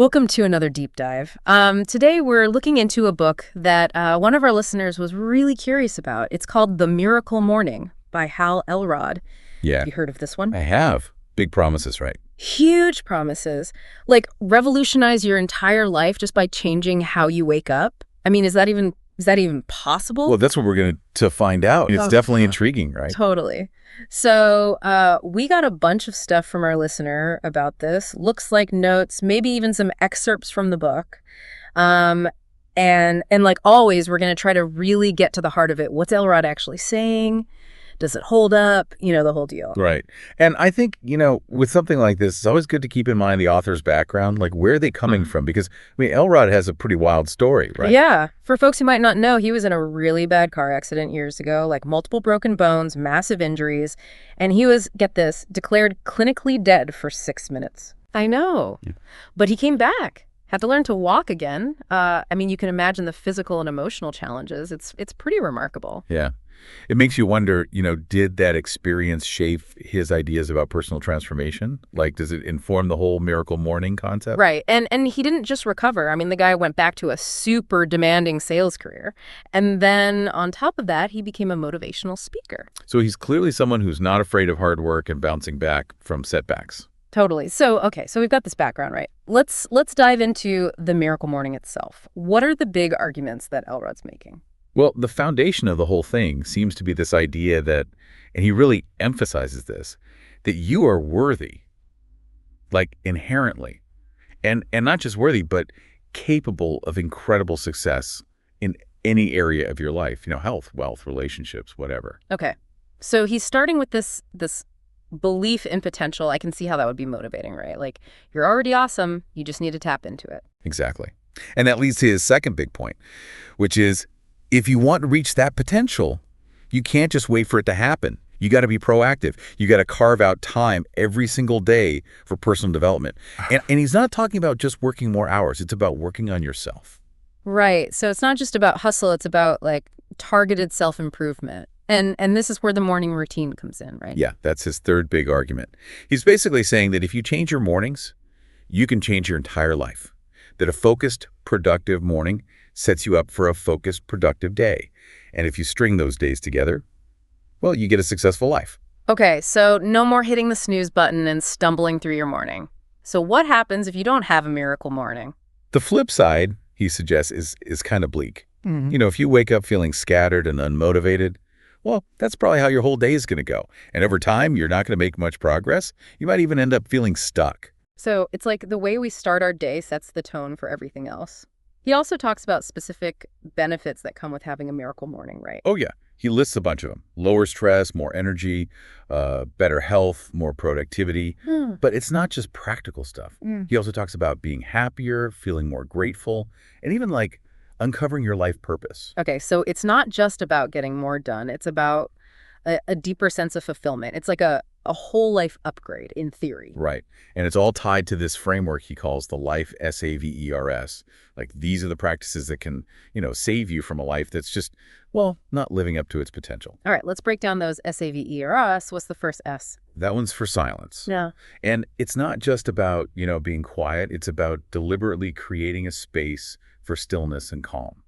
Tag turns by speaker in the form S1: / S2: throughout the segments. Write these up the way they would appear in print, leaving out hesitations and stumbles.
S1: Welcome to another deep dive. Today we're looking into a book that one of our listeners was really curious about. It's called The Miracle Morning by Hal Elrod.
S2: Yeah,
S1: You heard of this one?
S2: I have. Big promises, right?
S1: Huge promises. Like revolutionize your entire life just by changing how you wake up. I mean, is that even possible?
S2: Well, that's what we're going to find out. It's definitely intriguing, right?
S1: Totally. So we got a bunch of stuff from our listener about this. Looks like notes, maybe even some excerpts from the book. And like always, we're going to try to really get to the heart of it. What's Elrod actually saying? Does it hold up? You know, the whole deal.
S2: Right. And I think, with something like this, it's always good to keep in mind the author's background, like where are they coming from? Because, Elrod has a pretty wild story, right?
S1: Yeah. For folks who might not know, he was in a really bad car accident years ago, like multiple broken bones, massive injuries, and he was, get this, declared clinically dead for 6 minutes. I know. Yeah. But he came back. Had to learn to walk again. You can imagine the physical and emotional challenges. It's pretty remarkable.
S2: Yeah. It makes you wonder, did that experience shape his ideas about personal transformation? Like, does it inform the whole miracle morning concept?
S1: Right. And he didn't just recover. I mean, the guy went back to a super demanding sales career. And then on top of that, he became a motivational speaker.
S2: So he's clearly someone who's not afraid of hard work and bouncing back from setbacks.
S1: Totally. So we've got this background, right? Let's dive into the miracle morning itself. What are the big arguments that Elrod's making?
S2: Well, the foundation of the whole thing seems to be this idea that, and he really emphasizes this, that you are worthy, like inherently, and not just worthy, but capable of incredible success in any area of your life, health, wealth, relationships, whatever.
S1: Okay. So he's starting with this belief in potential. I can see how that would be motivating, right? Like, you're already awesome. You just need to tap into it.
S2: Exactly. And that leads to his second big point, which is, if you want to reach that potential, you can't just wait for it to happen. You got to be proactive. You got to carve out time every single day for personal development. And he's not talking about just working more hours. It's about working on yourself.
S1: Right. So it's not just about hustle. It's about like targeted self-improvement. And this is where the morning routine comes in, right?
S2: Yeah, that's his third big argument. He's basically saying that if you change your mornings, you can change your entire life. That a focused, productive morning sets you up for a focused, productive day. And if you string those days together, well, you get a successful life.
S1: Okay, so no more hitting the snooze button and stumbling through your morning. So what happens if you don't have a miracle morning?
S2: The flip side, he suggests, is kind of bleak. Mm-hmm. If you wake up feeling scattered and unmotivated, well, that's probably how your whole day is going to go. And over time, you're not going to make much progress. You might even end up feeling stuck.
S1: So it's like the way we start our day sets the tone for everything else. He also talks about specific benefits that come with having a miracle morning, right?
S2: Oh, yeah. He lists a bunch of them. Lower stress, more energy, better health, more productivity. But it's not just practical stuff. He also talks about being happier, feeling more grateful, and even like uncovering your life purpose.
S1: Okay, so it's not just about getting more done. It's about a deeper sense of fulfillment. It's like a whole life upgrade in theory.
S2: Right. And it's all tied to this framework he calls the life S.A.V.E.R.S. Like, these are the practices that can, save you from a life that's just, well, not living up to its potential.
S1: All right, let's break down those S.A.V.E.R.S. What's the first S?
S2: That one's for silence.
S1: Yeah.
S2: And it's not just about, being quiet. It's about deliberately creating a space for stillness and calm.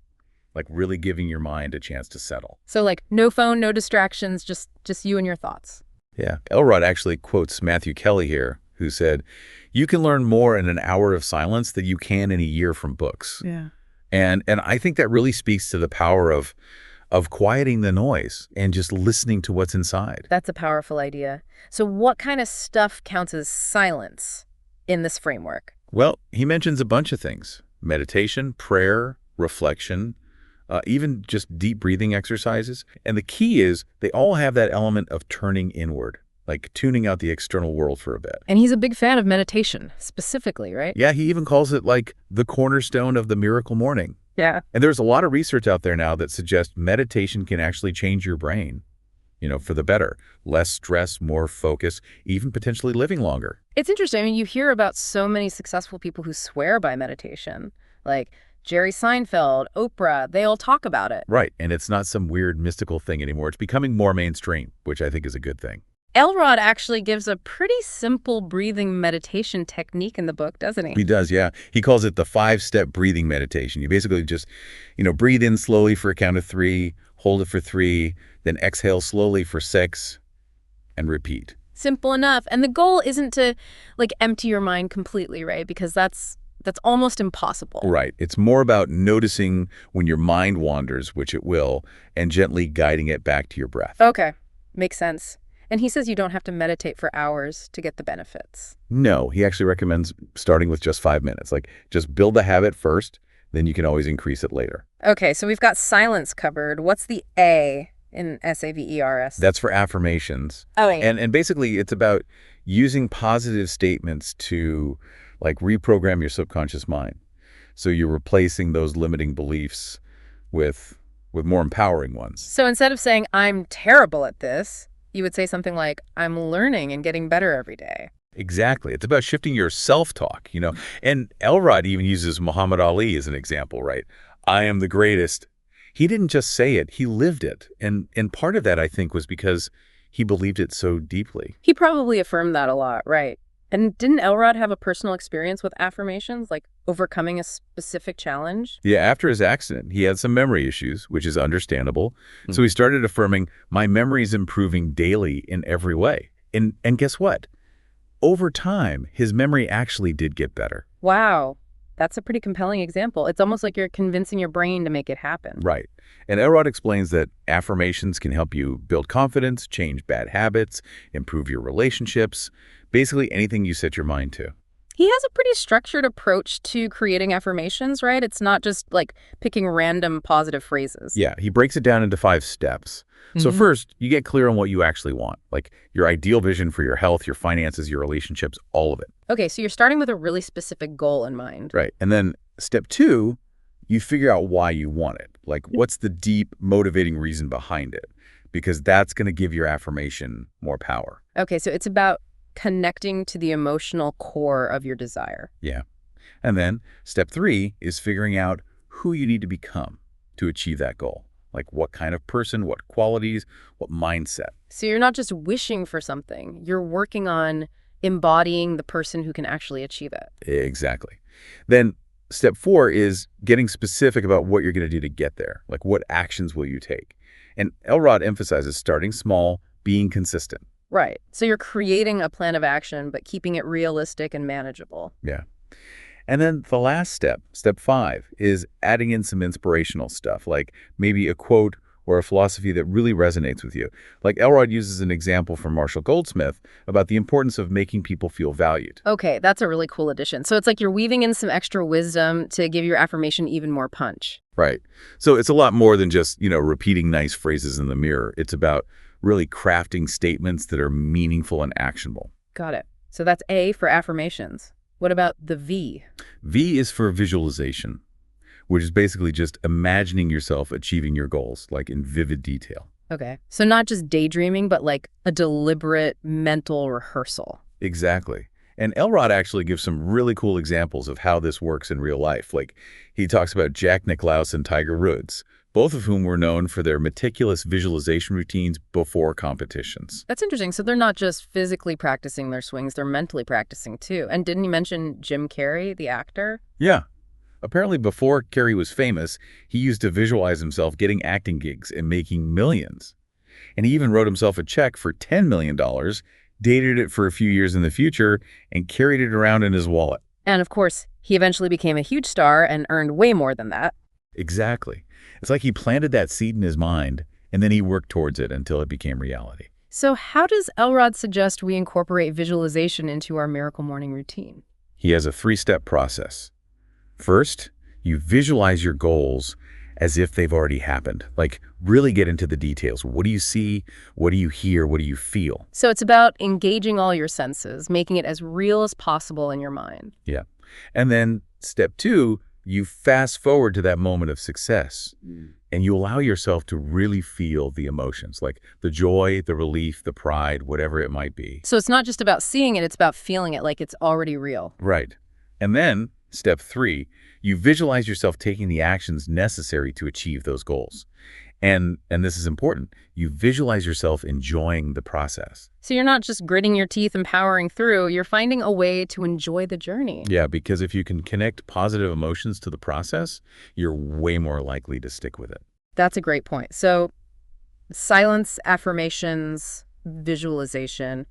S2: Like really giving your mind a chance to settle.
S1: So like no phone, no distractions, just you and your thoughts.
S2: Yeah. Elrod actually quotes Matthew Kelly here, who said, you can learn more in an hour of silence than you can in a year from books.
S1: Yeah.
S2: And I think that really speaks to the power of quieting the noise and just listening to what's inside.
S1: That's a powerful idea. So what kind of stuff counts as silence in this framework?
S2: Well, he mentions a bunch of things. Meditation, prayer, reflection, even just deep breathing exercises. And the key is they all have that element of turning inward, like tuning out the external world for a bit.
S1: And he's a big fan of meditation, specifically, right?
S2: Yeah, he even calls it like the cornerstone of the miracle morning.
S1: Yeah.
S2: And there's a lot of research out there now that suggests meditation can actually change your brain, for the better. Less stress, more focus, even potentially living longer.
S1: It's interesting. I mean, you hear about so many successful people who swear by meditation, like Jerry Seinfeld, Oprah, they all talk about it.
S2: Right. And it's not some weird mystical thing anymore. It's becoming more mainstream, which I think is a good thing.
S1: Elrod actually gives a pretty simple breathing meditation technique in the book, doesn't he?
S2: He does, yeah. He calls it the 5-step breathing meditation. You basically just, breathe in slowly for a count of 3, hold it for 3, then exhale slowly for 6, and repeat.
S1: Simple enough. And the goal isn't to empty your mind completely, right? Because that's almost impossible.
S2: Right. It's more about noticing when your mind wanders, which it will, and gently guiding it back to your breath.
S1: Okay. Makes sense. And he says you don't have to meditate for hours to get the benefits.
S2: No, he actually recommends starting with just 5 minutes. Just build the habit first, then you can always increase it later.
S1: Okay, so we've got silence covered. What's the A in S-A-V-E-R-S?
S2: That's for affirmations.
S1: Oh, yeah.
S2: And basically, it's about using positive statements to, reprogram your subconscious mind. So you're replacing those limiting beliefs with more empowering ones.
S1: So instead of saying, I'm terrible at this, you would say something like, I'm learning and getting better every day.
S2: Exactly. It's about shifting your self-talk, And Elrod even uses Muhammad Ali as an example, right? I am the greatest. He didn't just say it, he lived it. And part of that, I think, was because he believed it so deeply.
S1: He probably affirmed that a lot, right? And didn't Elrod have a personal experience with affirmations, like overcoming a specific challenge?
S2: Yeah, after his accident, he had some memory issues, which is understandable. So he started affirming, my memory's improving daily in every way. And guess what? Over time, his memory actually did get better.
S1: Wow. That's a pretty compelling example. It's almost like you're convincing your brain to make it happen.
S2: Right. And Elrod explains that affirmations can help you build confidence, change bad habits, improve your relationships, basically anything you set your mind to.
S1: He has a pretty structured approach to creating affirmations, right? It's not just picking random positive phrases.
S2: Yeah, he breaks it down into 5 steps. So first, you get clear on what you actually want, like your ideal vision for your health, your finances, your relationships, all of it.
S1: Okay, so you're starting with a really specific goal in mind.
S2: Right. And then step 2, you figure out why you want it. What's the deep, motivating reason behind it? Because that's going to give your affirmation more power.
S1: Okay, so it's about connecting to the emotional core of your desire.
S2: Yeah. And then step 3 is figuring out who you need to become to achieve that goal. What kind of person, what qualities, what mindset.
S1: So you're not just wishing for something, you're working on embodying the person who can actually achieve it.
S2: Exactly. Then step 4 is getting specific about what you're going to do to get there. What actions will you take? And Elrod emphasizes starting small, being consistent.
S1: Right. So you're creating a plan of action, but keeping it realistic and manageable.
S2: Yeah. And then the last step, step 5, is adding in some inspirational stuff, like maybe a quote or a philosophy that really resonates with you. Elrod uses an example from Marshall Goldsmith about the importance of making people feel valued.
S1: Okay, that's a really cool addition. So it's like you're weaving in some extra wisdom to give your affirmation even more punch.
S2: Right. So it's a lot more than just, repeating nice phrases in the mirror. It's about really crafting statements that are meaningful and actionable.
S1: Got it. So that's A for affirmations. What about the V?
S2: V is for visualization, which is basically just imagining yourself achieving your goals, in vivid detail.
S1: Okay. So not just daydreaming, but a deliberate mental rehearsal.
S2: Exactly. And Elrod actually gives some really cool examples of how this works in real life. He talks about Jack Nicklaus and Tiger Woods, both of whom were known for their meticulous visualization routines before competitions.
S1: That's interesting. So they're not just physically practicing their swings, they're mentally practicing too. And didn't you mention Jim Carrey, the actor?
S2: Yeah. Apparently before Carrey was famous, he used to visualize himself getting acting gigs and making millions. And he even wrote himself a check for $10 million, dated it for a few years in the future, and carried it around in his wallet.
S1: And of course, he eventually became a huge star and earned way more than that.
S2: Exactly. It's like he planted that seed in his mind, and then he worked towards it until it became reality.
S1: So how does Elrod suggest we incorporate visualization into our miracle morning routine?
S2: He has a 3-step process. First, you visualize your goals as if they've already happened. Really get into the details. What do you see? What do you hear? What do you feel?
S1: So it's about engaging all your senses, making it as real as possible in your mind.
S2: Yeah. And then step 2, you fast forward to that moment of success, and you allow yourself to really feel the emotions, the joy, the relief, the pride, whatever it might be.
S1: So it's not just about seeing it, it's about feeling it like it's already real.
S2: Right. And then step 3, you visualize yourself taking the actions necessary to achieve those goals. And this is important. You visualize yourself enjoying the process.
S1: So you're not just gritting your teeth and powering through, you're finding a way to enjoy the journey.
S2: Yeah, because if you can connect positive emotions to the process, you're way more likely to stick with it.
S1: That's a great point. So silence, affirmations, visualization.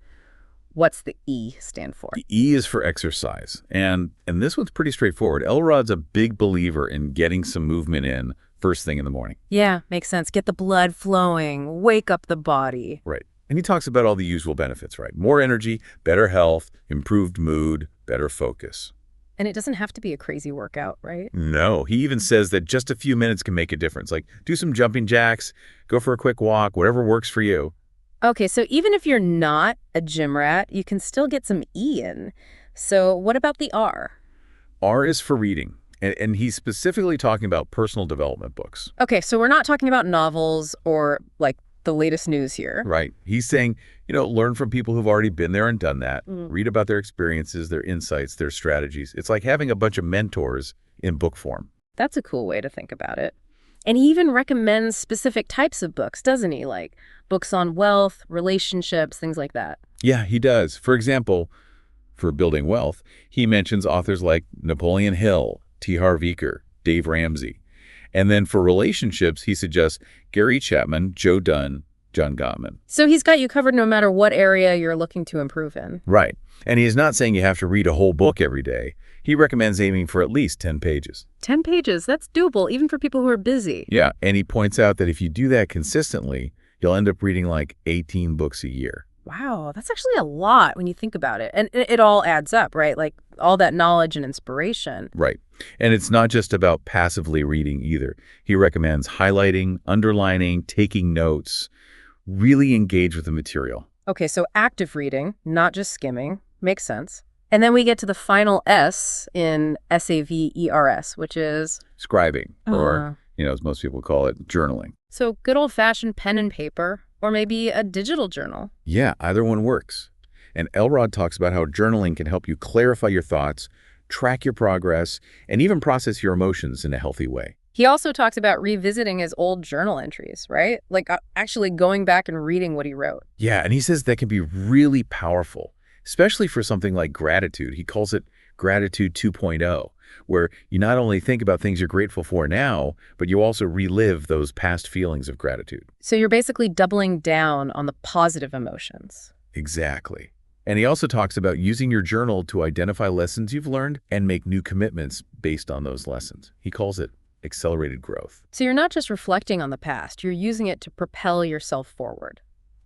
S1: What's the E stand for?
S2: The E is for exercise. And this one's pretty straightforward. Elrod's a big believer in getting some movement in first thing in the morning.
S1: Yeah, makes sense. Get the blood flowing, wake up the body.
S2: Right. And he talks about all the usual benefits, right? More energy, better health, improved mood, better focus.
S1: And it doesn't have to be a crazy workout, right?
S2: No, he even says that just a few minutes can make a difference. Like do some jumping jacks, go for a quick walk, whatever works for you.
S1: Okay, so even if you're not a gym rat, you can still get some E in. So what about the R?
S2: R is for reading. And he's specifically talking about personal development books.
S1: Okay, so we're not talking about novels or like the latest news here.
S2: Right. He's saying, learn from people who've already been there and done that. Read about their experiences, their insights, their strategies. It's like having a bunch of mentors in book form.
S1: That's a cool way to think about it. And he even recommends specific types of books, doesn't he? Like books on wealth, relationships, things like that.
S2: Yeah, he does. For example, for building wealth, he mentions authors like Napoleon Hill, T. Harv Eker, Dave Ramsey. And then for relationships, he suggests Gary Chapman, Joe Dunn, John Gottman.
S1: So he's got you covered no matter what area you're looking to improve in.
S2: Right. And he's not saying you have to read a whole book every day. He recommends aiming for at least 10 pages.
S1: 10 pages, that's doable, even for people who are busy.
S2: Yeah, and he points out that if you do that consistently, you'll end up reading like 18 books a year.
S1: Wow, that's actually a lot when you think about it. And it all adds up, right? Like all that knowledge and inspiration.
S2: Right. And it's not just about passively reading either. He recommends highlighting, underlining, taking notes, really engage with the material.
S1: Okay, so active reading, not just skimming, makes sense. And then we get to the final S in S.A.V.E.R.S, which is?
S2: Scribing, or, as most people call it, journaling.
S1: So good old-fashioned pen and paper, or maybe a digital journal.
S2: Yeah, either one works. And Elrod talks about how journaling can help you clarify your thoughts, track your progress, and even process your emotions in a healthy way.
S1: He also talks about revisiting his old journal entries, right? Like actually going back and reading what he wrote.
S2: Yeah, and he says that can be really powerful, especially for something like gratitude. He calls it Gratitude 2.0, where you not only think about things you're grateful for now, but you also relive those past feelings of gratitude.
S1: So you're basically doubling down on the positive emotions.
S2: Exactly. And he also talks about using your journal to identify lessons you've learned and make new commitments based on those lessons. He calls it accelerated growth.
S1: So you're not just reflecting on the past, you're using it to propel yourself forward.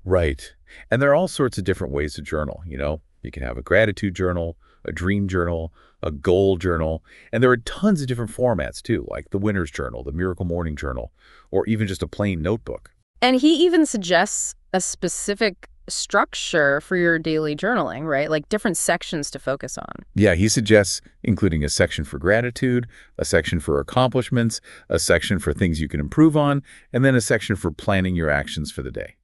S2: Right. And there are all sorts of different ways to journal. You can have a gratitude journal, a dream journal, a goal journal, and there are tons of different formats too, like the Winner's Journal, the Miracle Morning Journal, or even just a plain notebook.
S1: And he even suggests a specific structure for your daily journaling, right? Like different sections to focus on.
S2: Yeah, he suggests including a section for gratitude, a section for accomplishments, a section for things you can improve on, and then a section for planning your actions for the day.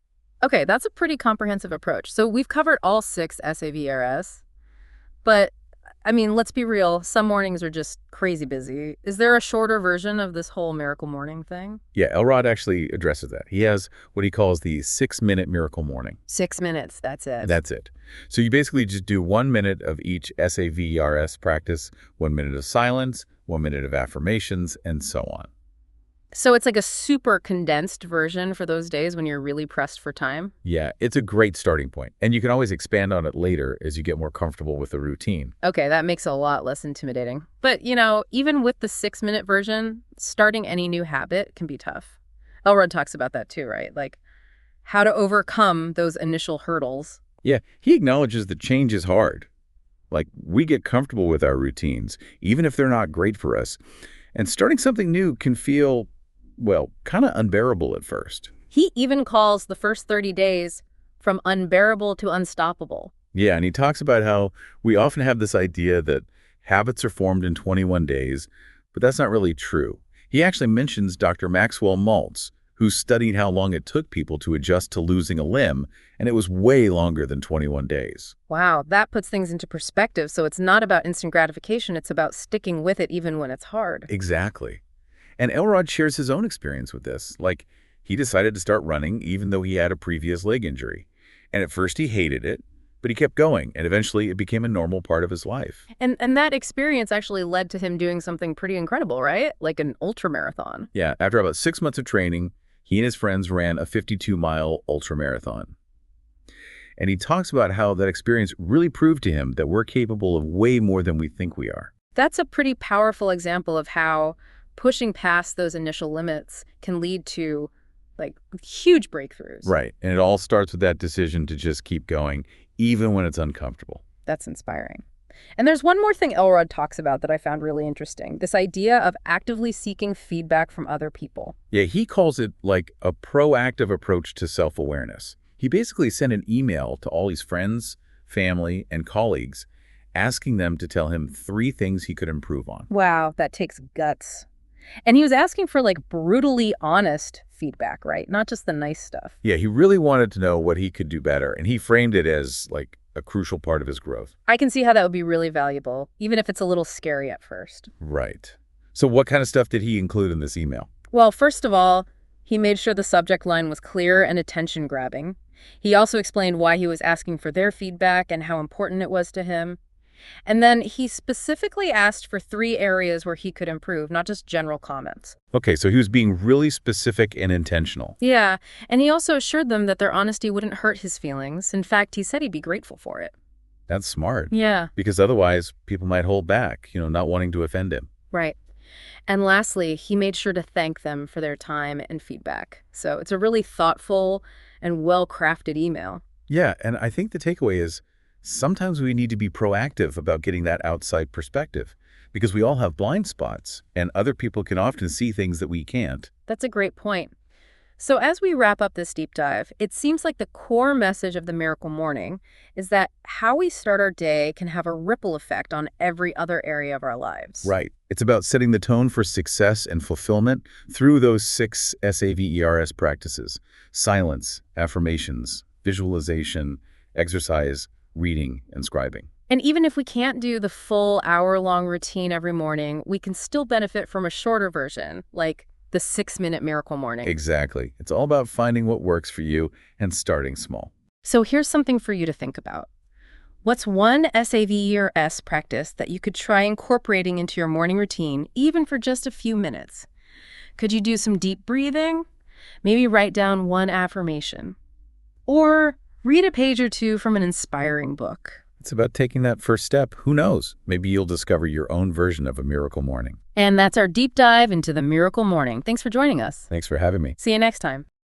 S1: Okay, that's a pretty comprehensive approach. So we've covered all 6 S.A.V.E.R.S, but I mean, let's be real, some mornings are just crazy busy. Is there a shorter version of this whole miracle morning thing?
S2: Yeah, Elrod actually addresses that. He has what he calls the 6-minute miracle morning.
S1: 6 minutes, that's it.
S2: That's it. So you basically just do 1 minute of each S.A.V.E.R.S practice, 1 minute of silence, 1 minute of affirmations, and so on.
S1: So it's like a super condensed version for those days when you're really pressed for time?
S2: Yeah, it's a great starting point. And you can always expand on it later as you get more comfortable with the routine.
S1: Okay, that makes it a lot less intimidating. But, even with the 6-minute version, starting any new habit can be tough. Elrod talks about that too, right? Like how to overcome those initial hurdles.
S2: Yeah, he acknowledges that change is hard. Like, we get comfortable with our routines, even if they're not great for us. And starting something new can feel, kind of unbearable at first.
S1: He even calls the first 30 days from unbearable to unstoppable.
S2: Yeah, and he talks about how we often have this idea that habits are formed in 21 days, but that's not really true. He actually mentions Dr. Maxwell Maltz, who studied how long it took people to adjust to losing a limb, and it was way longer than 21 days.
S1: Wow, that puts things into perspective. So it's not about instant gratification, it's about sticking with it even when it's hard.
S2: Exactly. And Elrod shares his own experience with this. Like, he decided to start running even though he had a previous leg injury. And at first he hated it, but he kept going, and eventually it became a normal part of his life.
S1: And that experience actually led to him doing something pretty incredible, right? Like an ultramarathon.
S2: Yeah, after about 6 months of training, he and his friends ran a 52-mile ultramarathon. And he talks about how that experience really proved to him that we're capable of way more than we think we are.
S1: That's a pretty powerful example of how pushing past those initial limits can lead to like huge breakthroughs.
S2: Right. And it all starts with that decision to just keep going, even when it's uncomfortable.
S1: That's inspiring. And there's one more thing Elrod talks about that I found really interesting, this idea of actively seeking feedback from other people.
S2: Yeah, he calls it like a proactive approach to self-awareness. He basically sent an email to all his friends, family, and colleagues, asking them to tell him 3 things he could improve on.
S1: Wow, that takes guts. And he was asking for like brutally honest feedback, right? Not just the nice stuff.
S2: Yeah, he really wanted to know what he could do better, and he framed it as like a crucial part of his growth.
S1: I can see how that would be really valuable, even if it's a little scary at first.
S2: Right. So what kind of stuff did he include in this email?
S1: Well, first of all, he made sure the subject line was clear and attention-grabbing. He also explained why he was asking for their feedback and how important it was to him. And then he specifically asked for 3 areas where he could improve, not just general comments.
S2: Okay, so he was being really specific and intentional.
S1: Yeah, and he also assured them that their honesty wouldn't hurt his feelings. In fact, he said he'd be grateful for it.
S2: That's smart.
S1: Yeah.
S2: Because otherwise, people might hold back, not wanting to offend him.
S1: Right. And lastly, he made sure to thank them for their time and feedback. So it's a really thoughtful and well-crafted email.
S2: Yeah, and I think the takeaway is sometimes we need to be proactive about getting that outside perspective because we all have blind spots and other people can often see things that we can't.
S1: That's a great point. So as we wrap up this deep dive, it seems like the core message of the Miracle Morning is that how we start our day can have a ripple effect on every other area of our lives.
S2: Right. It's about setting the tone for success and fulfillment through those 6 S.A.V.E.R.S practices: silence, affirmations, visualization, exercise, reading, and scribing.
S1: And even if we can't do the full hour-long routine every morning, we can still benefit from a shorter version, like the 6-minute Miracle Morning.
S2: Exactly. It's all about finding what works for you and starting small.
S1: So here's something for you to think about. What's one S.A.V.E.R.S practice that you could try incorporating into your morning routine, even for just a few minutes? Could you do some deep breathing? Maybe write down one affirmation. Or read a page or 2 from an inspiring book.
S2: It's about taking that first step. Who knows? Maybe you'll discover your own version of a miracle morning.
S1: And that's our deep dive into the Miracle Morning. Thanks for joining us.
S2: Thanks for having me.
S1: See you next time.